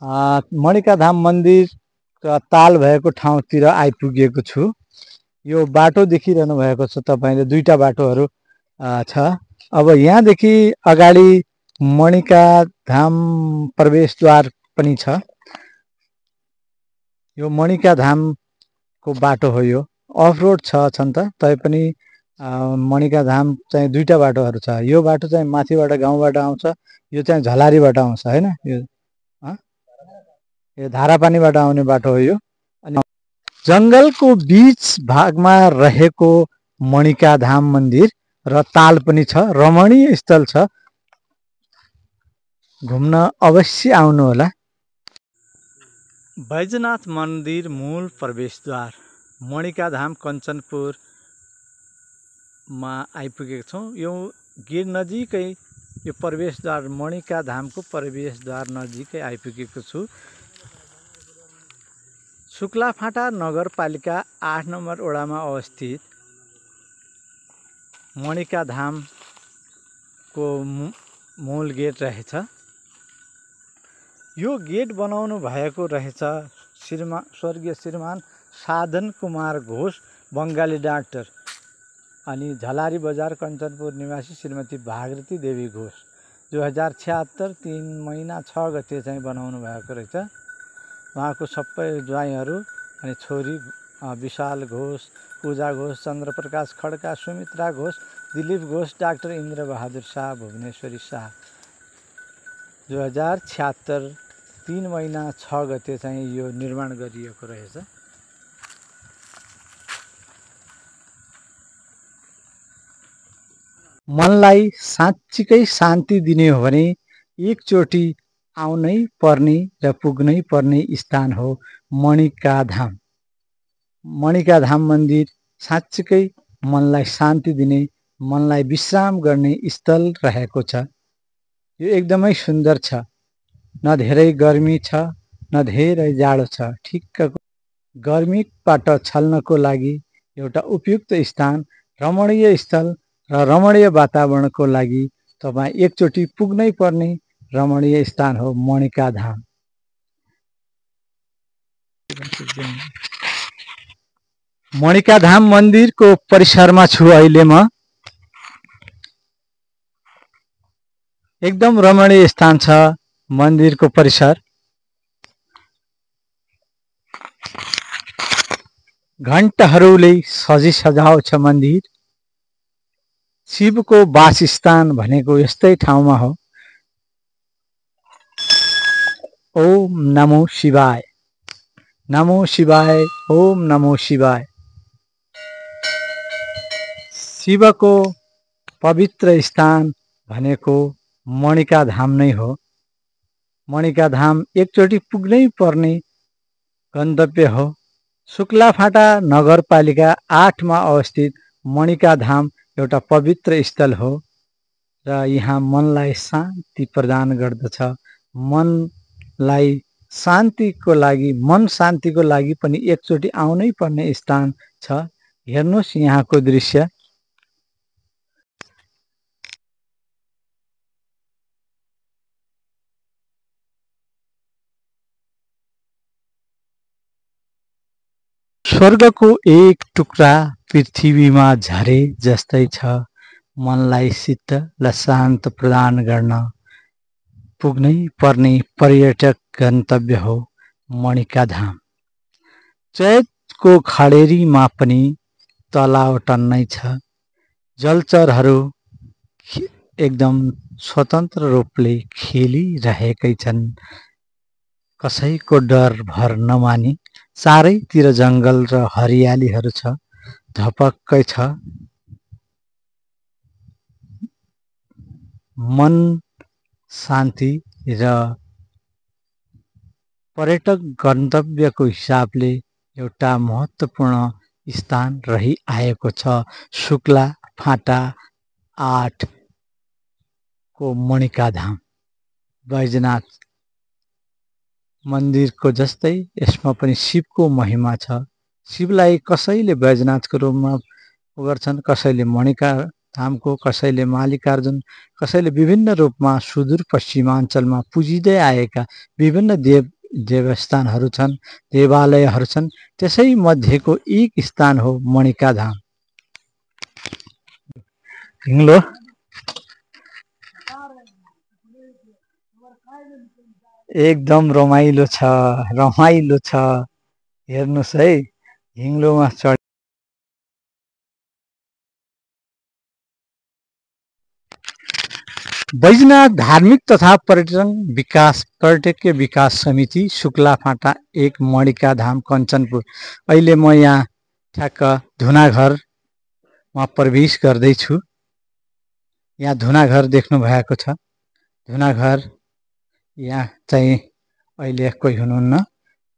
मणिका धाम मन्दिर ताल भएको ठाउँतिर आइपुगेको छु। यो बाटो देखिरहनु भएको छ तपाईले, दुईटा बाटोहरू छ। अब यहाँदेखि अगाडि मणिका धाम प्रवेशद्वार पनि छ। यो मणिका धामको बाटो हो। यो अफ रोड छन् त, तैपनि मणिका धाम चाहिँ दुईटा बाटोहरू छ। यो बाटो चाहिँ माथिबाट गाउँबाट आउँछ, यो चाहिँ झलारीबाट आउँछ हैन। यो धारापानीबाट आउने बाटो हो यो। अनि जंगलको बीच भागमा रहेको मणिका धाम मन्दिर र ताल पनि छ, रमणीय स्थल छ। घुम्न अवश्य आउनु होला। बैजनाथ मन्दिर मूल प्रवेशद्वार मणिका धाम कञ्चनपुर मा आइपुगेको छौँ। यो गेट नजिकै यो प्रवेशद्वार मणिका धामको प्रवेशद्वार नजिकै आइपुगेको छु। शुक्लाफाटा नगरपालिका 8 नम्बर वडामा अवस्थित मणिका धामको मूल गेट रहेछ। यो गेट बनाउनु भएको रहेछ स्वर्गीय श्रीमान साधन कुमार घोष, बङ्गाली डाक्टर, अनि झलारी बजार कञ्चनपुर निवासी श्रीमती भागृती देवी घोष 2076 3 महिना 6 गते चाहिँ बनाउनु भएको रहेछ। उहाँको सबै ज्वाइँहरू अनि छोरी विशाल घोष, पूजा घोष, चन्द्रप्रकाश खड्का, सुमित्रा घोष, दिलीप घोष, डाक्टर इन्द्र बहादुर शाह, भुवनेश्वरी शाह 2076 3 महिना 6 गते चाहिँ यो निर्माण गरिएको रहेछ। मनलाई साँच्चीकै शान्ति दिने हो भने एकचोटि आउनै पर्ने र पुग्नै पर्ने स्थान हो मणिका धाम। मणिका धाम मन्दिर साँच्चीकै मनलाई शान्ति दिने, मनलाई विश्राम गर्ने स्थल रहेको छ। यो एकदमै सुन्दर छ। न धेरै गर्मी छ, न धेरै जाडो छ, ठिक्कको गर्मीबाट छल्नको लागि एउटा उपयुक्त स्थान, रमणीय स्थल र रमणीय वातावरणको लागि तपाईँ एकचोटि पुग्नै पर्ने रमणीय स्थान हो मणिका धाम। मणिका धाम मन्दिरको परिसरमा छु अहिले म। एकदम रमणीय स्थान छ मन्दिरको परिसर। घण्टहरूले सजाउ छ मन्दिर। शिवको वासस्थान भनेको यस्तै ठाउँमा हो। ओम नमो शिवाय, नमो शिवाय, ओम नमो शिवाय। शिवको पवित्र स्थान भनेको मणिका धाम नै हो। मणिका धाम एकचोटि पुग्नै पर्ने गन्तव्य हो। शुक्लाफाटा नगरपालिका 8 मा अवस्थित मणिका धाम एउटा पवित्र स्थल हो र यहाँ मनलाई शान्ति प्रदान गर्दछ। मनलाई शान्तिको लागि, मन शान्तिको लागि पनि एकचोटि आउनै पर्ने स्थान छ। हेर्नुहोस् यहाँको दृश्य। स्वर्गको एक टुक्रा पृथ्वीमा झरे जस्तै छ। मनलाई शीतल र शान्त प्रदान गर्न पुग्नै पर्ने पर्यटक गन्तव्य हो मणिका धाम। चैतको खडेरीमा पनि तलाउ टन्नै छ। जलचरहरू एकदम स्वतन्त्र रूपले खेलिरहेकै छन्। कसैको डर भर नमानी चारैतिर जंगल र हरियालीहरू छ, धपक्कै छ। मन शान्ति र पर्यटक गन्तव्यको हिसाबले एउटा महत्त्वपूर्ण स्थान रही आएको छ। शुक्लाफाटा 8 को मणिका धाम बैजनाथ मन्दिरको जस्तै यसमा पनि शिवको महिमा छ। शिवलाई कसैले बैजनाथको रूपमा गर्छन्, कसैले मणिका धामको, कसैले मल्लिकार्जुन, कसैले विभिन्न रूपमा सुदूरपश्चिमाञ्चलमा पुजिँदै आएका विभिन्न देवस्थानहरू छन्, देवालयहरू छन्। त्यसै मध्येको एक स्थान हो मणिका धाम। हिङ्लो एकदम रमाइलो छ। हेर्नुस् है, हिङ्लोमा चढ बैजनाथ धार्मिक तथा पर्यटकीय विकास समिति शुक्लाफाटा 1 मणिका धाम कञ्चनपुर। अहिले म यहाँ ठ्याक्क धुनाघरमा प्रवेश गर्दैछु। यहाँ धुनाघर देख्नु भएको छ। धुनाघर यहाँ चाहिँ अहिले कोही हुनुहुन्न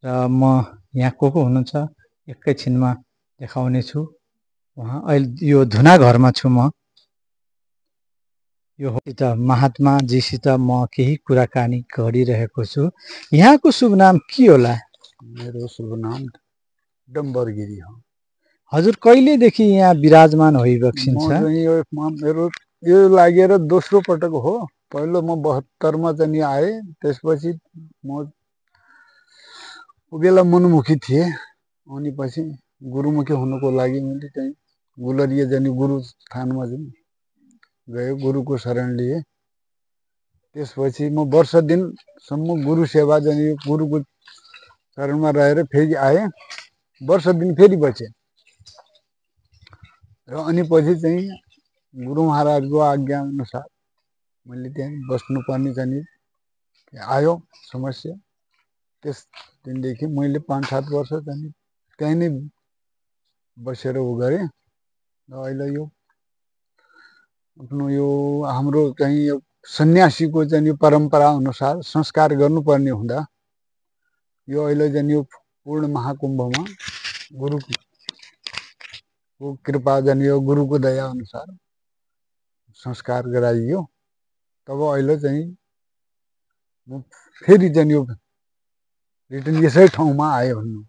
र म यहाँ को हुनुहुन्छ एकैछिनमा देखाउने छु। उहाँ अहिले यो धुनाघरमा छु म। यो महात्मा जीसित म केही कुराकानी गरिरहेको छु। यहाँको शुभ नाम के होला? मेरो शुभ नाम डम्बर गिरी हो। हजुर कहिलेदेखि यहाँ विराजमान भइबक्सिन्छ? मेरो यो लागेर दोस्रो पटक हो। पहिलो म 72 मा चाहिँ आए। त्यसपछि म उबेला मनमुखी थिए। अनि पछि गुरुमुखी हुनुको लागि मैले चाहिँ गुलरिया जाने गुरु स्थानमा चाहिँ गयो, गुरुको शरण लिए। त्यसपछि म वर्ष दिनसम्म गुरु सेवा जाने गुरुको शरणमा रहेर फेरि आए। वर्ष दिन फेरि बचे र अनि पछि चाहिँ गुरु महाराजको आज्ञा अनुसार मैले त्यहाँ बस्नुपर्ने चाहिँ आयो समस्या। त्यस दिनदेखि मैले 5-7 वर्ष चाहिँ त्यहीँ नै बसेर उ गरेँ। र अहिले यो आफ्नो यो हाम्रो चाहिँ यो सन्यासीको चाहिँ यो परम्परा अनुसार संस्कार गर्नुपर्ने हुँदा यो अहिले चाहिँ यो पूर्ण महाकुम्भमा गुरुको कृपा जाने यो गुरुको दया अनुसार संस्कार गराइयो। तब अहिले चाहिँ म फेरि चाहिँ यो रिटर्न यसै ठाउँमा आयो भन्नु।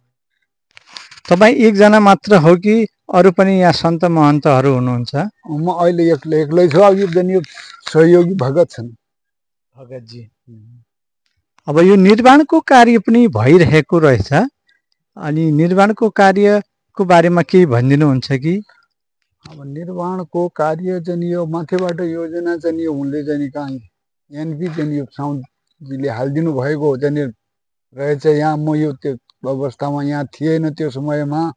तपाईँ एकजना मात्र हो कि अरू पनि यहाँ सन्त महन्तहरू हुनुहुन्छ? म अहिले एक्लै छु। अब यो सहयोगी भगत छन्। भगतजी, अब यो निर्माणको कार्य पनि भइरहेको रहेछ। अनि निर्माणको कार्यको बारेमा केही भनिदिनुहुन्छ कि? अब निर्माणको कार्य चाहिँ यो माथिबाट योजना चाहिँ यो हुँदै चाहिँ कहाँ एनपी चाहिँ यो साउन्डले हालिदिनु भएको चाहिँ रहेछ। यहाँ म यो त्यो अवस्थामा यहाँ थिएन त्यो समयमा।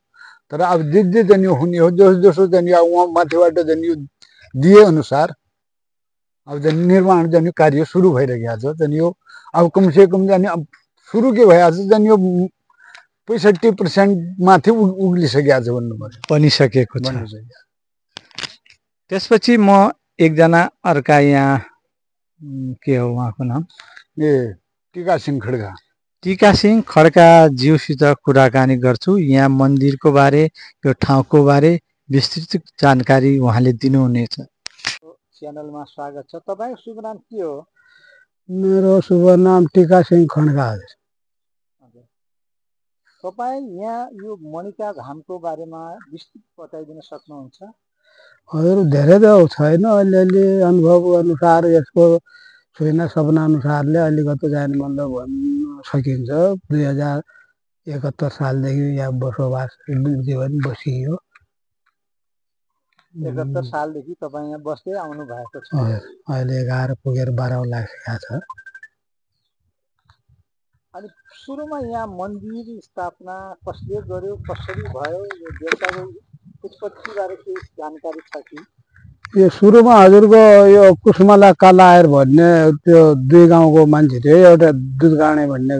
तर अब जे चाहिँ यो हुने हो, जसो चाहिँ उहाँ माथिबाट चाहिँ यो दिए अनुसार अब चाहिँ निर्माण चाहिँ कार्य सुरु भइरहेको छ। चाहिँ यो अब कमसेकम जाने अब सुरु के भइरहेको छ, चाहिँ यो 65% माथि उक्लिसकेको छ भन्नु पर्यो। बनिसकेको छ। त्यसपछि म एकजना अर्का यहाँ के हो उहाँको नाम? टीकासिंह खड्का। टीकासिंह खड्का ज्यूसित कुराकानी गर्छु। यहाँ मन्दिरको बारे, यो ठाउँको बारे विस्तृत जानकारी उहाँले दिनुहुनेछ। च्यानलमा स्वागत छ। तपाईको शुभ नाम के हो? मेरो शुभ नाम टीकासिंह खड्का। तपाईँ यहाँ यो मणिका धामको बारेमा विस्तृत बताइदिन सक्नुहुन्छ? हजुर, धेरै त छैन, अलिअलि अनुभव अनुसार यसको छुइना सपना अनुसारले अलिकति जाने मतलब भन्न सकिन्छ। 2071 सालदेखि यहाँ बसोबास जीवन बसियो। 71 सालदेखि तपाईँ यहाँ बस्दै आउनु भएको छ। अहिले 11 पुगेर 12 लागिसकेको छ। अनि सुरुमा यहाँ मन्दिर स्थापना कसले गर्यो, कसरी भयो, यो देवताको उत्पत्तिबारे केही जानकारी छ कि? यो सुरुमा हजुरको यो कुसमाला कालायर भन्ने त्यो दुई गाउँको मान्छे थियो। एउटा दुधगाँडे भन्ने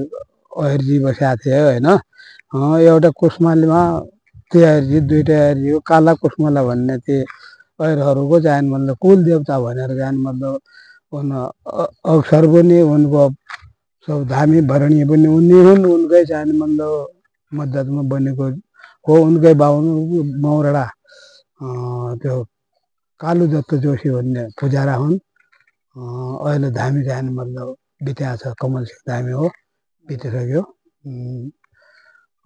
अहिरजी बसेका थिए होइन। एउटा कुसमालीमा त्यो अहिरजी, दुईवटा अहिरजी हो। काला कुसमाला भन्ने त्यो अहिरहरूको जान मतलब कुल देवता भनेर जान मतलब अवसर पनि उनको सब धामी भरणी पनि उनी हुन्। उनकै जान मतलब मद्दतमा बनेको हो। उनकै बाहुन मौरडा त्यो कालु दत्त जोशी भन्ने पुजारा हुन्। अहिले धामी जान मतलब बित्या छ। कमल सिंह धामी हो, बितिसक्यो।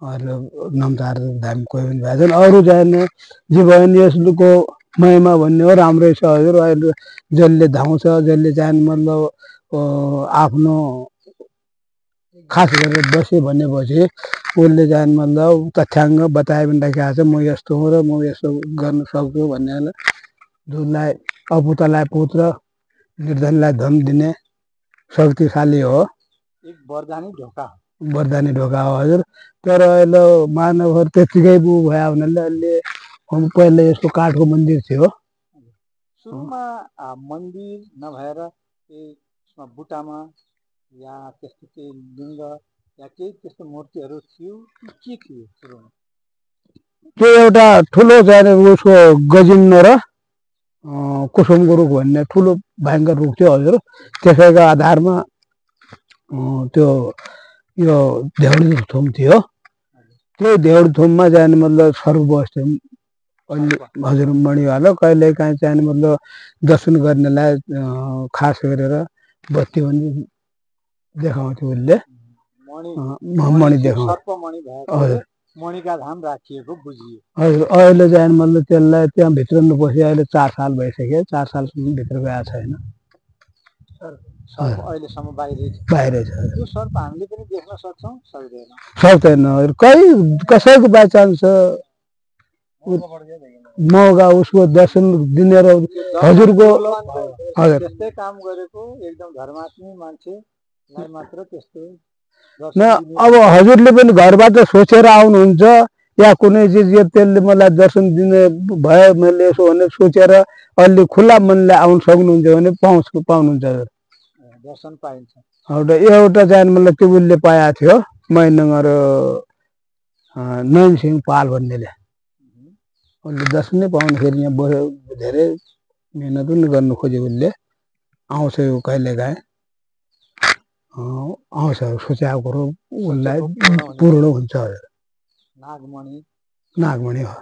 अहिले नमतार धामी कोही पनि भएको छैन। अरू जाने जीवन यसको महिमा भन्ने हो राम्रै छ हजुर। अहिले जसले धाउँछ जसले चाहिँ मतलब आफ्नो खास गरेर बस्यो भनेपछि उसले चाहिँ मतलब तथ्याङ्ग बताए पनि राखेको छ म यस्तो हुँ र म यस्तो गर्न सक्छु भन्ने जसलाई अपुतलाई पुत्र निर्धनलाई धन दिने शक्तिशाली हो। एक वरदानी ढोका वरदानी ढोका हो हजुर। तर अहिले मानवहरू त्यत्तिकै भयो हुनाले अहिले पहिला यसको काठको मन्दिर थियो। सुरुमा मन्दिर नभएर बुट्टामा या त्यस्तो केही लिङ्ग या केही त्यस्तो मूर्तिहरू थियो के थियो सुरुमा? त्यो एउटा ठुलो चाहिँ उसको गजिन्न र कुसुमको रुख भन्ने ठुलो भयङ्कर रुख थियो हजुर। त्यसैको आधारमा त्यो यो देउडी थुम थियो। त्यो देउडी थुममा जाने मतलब सर्व बस्थ्यौँ अहिले हजुर मणिवाला। कहिले काहीँ चाहिँ मतलब दर्शन गर्नेलाई खास गरेर बत्ती पनि देखाउँथ्यो उसले मणि देखाउँथ्यो हजुर। मणिका धाम राखिएको बुझियो हजुर। अहिले चाहिँ मतलब त्यसलाई त्यहाँ भित्र नपसे अहिले 4 साल भइसक्यो। 4 सालसम्म भित्र गएको छैन। अहिलेसम्म बाहिरै छ। त्यो सर्प हामीले पनि देख्न सक्छौँ? सक्दैन हजुर। कसैको बाई चान्स मौका उसको दर्शन दिने र हजुरको हजुर त्यस्तै काम गरेको एकदम धर्मात्मी मान्छेलाई मात्र त्यस्तो न। अब हजुरले पनि घरबाट सोचेर आउनुहुन्छ या कुनै चिज त्यसले मलाई दर्शन दिने भयो मैले यसो भने सोचेर अलि खुला मनले आउन सक्नुहुन्छ भने पाउनुहुन्छ हजुर। दर्शन पाइन्छ। एउटा चाहिँ मतलब त्यो उसले पाएको थियो मैनगर नयन सिंह पाल भन्नेले। उसले दर्शनै पाउदाखेरि यहाँ बस्यो। धेरै मिहिनेत पनि गर्नु खोज्यो उसले। आउँछ यो कहिले काहीँ आउँछ सोचेको कुरो उसलाई पूर्ण हुन्छ हजुर। नागमणि हो।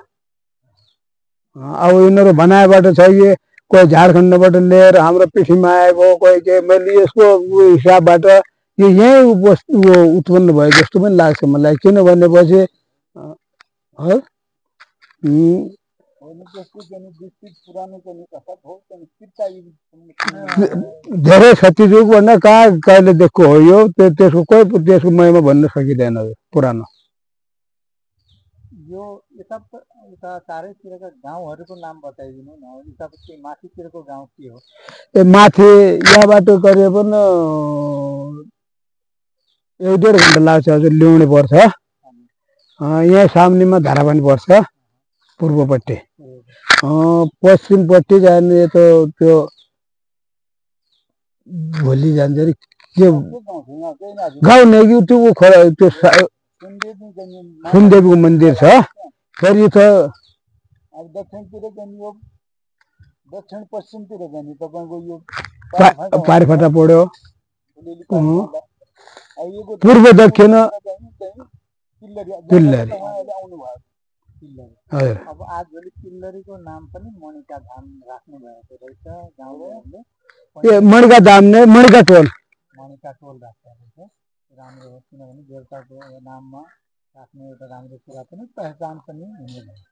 अब यिनीहरू भनाइबाट छ कि कोही झारखण्डबाट लिएर हाम्रो पृथ्वीमा आएको कोही के मैले यसको हिसाबबाट यो यहीँ उत्पन्न भयो जस्तो पनि लाग्छ मलाई। किन भनेपछि धेरै क्षतिजुग भन्दा कहाँ कहिले देखको हो यो। त्यसको कोही त्यसको महिमा भन्न सकिँदैन पुरानो। यो यता चारैतिरका गाउँहरूको नाम बताइदिनु न। यतापट्टि माथितिरको गाउँ के हो? माथि यहाँबाट गरे पनि 1.5 घन्टा लाग्छ हजुर। ल्याउनु पर्छ। यहाँ सामनेमा धारापानी पर्छ पूर्वपट्टि। पश्चिमपट्टि जाने त्यो भोलि जान्छ अरे के गाउँ नै कि त्यो खोला त्यो सुनदेवीको मन्दिर छ। फेरि त दक्षिण पश्चिमतिर जाने तपाईँको यो पारिफाटा पढ्यो। पूर्व दक्षिण तिल्लरी हजुर। अब आजभोलि तिल्लरीको नाम पनि मणिका धाम राख्नु भएको रहेछ गाउँले। ए मणिका धाम नै मणिका टोल राख्दा रहेछ। राम्रो हो किनभने देवताको नाममा राख्ने एउटा राम्रो कुरा पनि पहिचान पनि हुने भयो।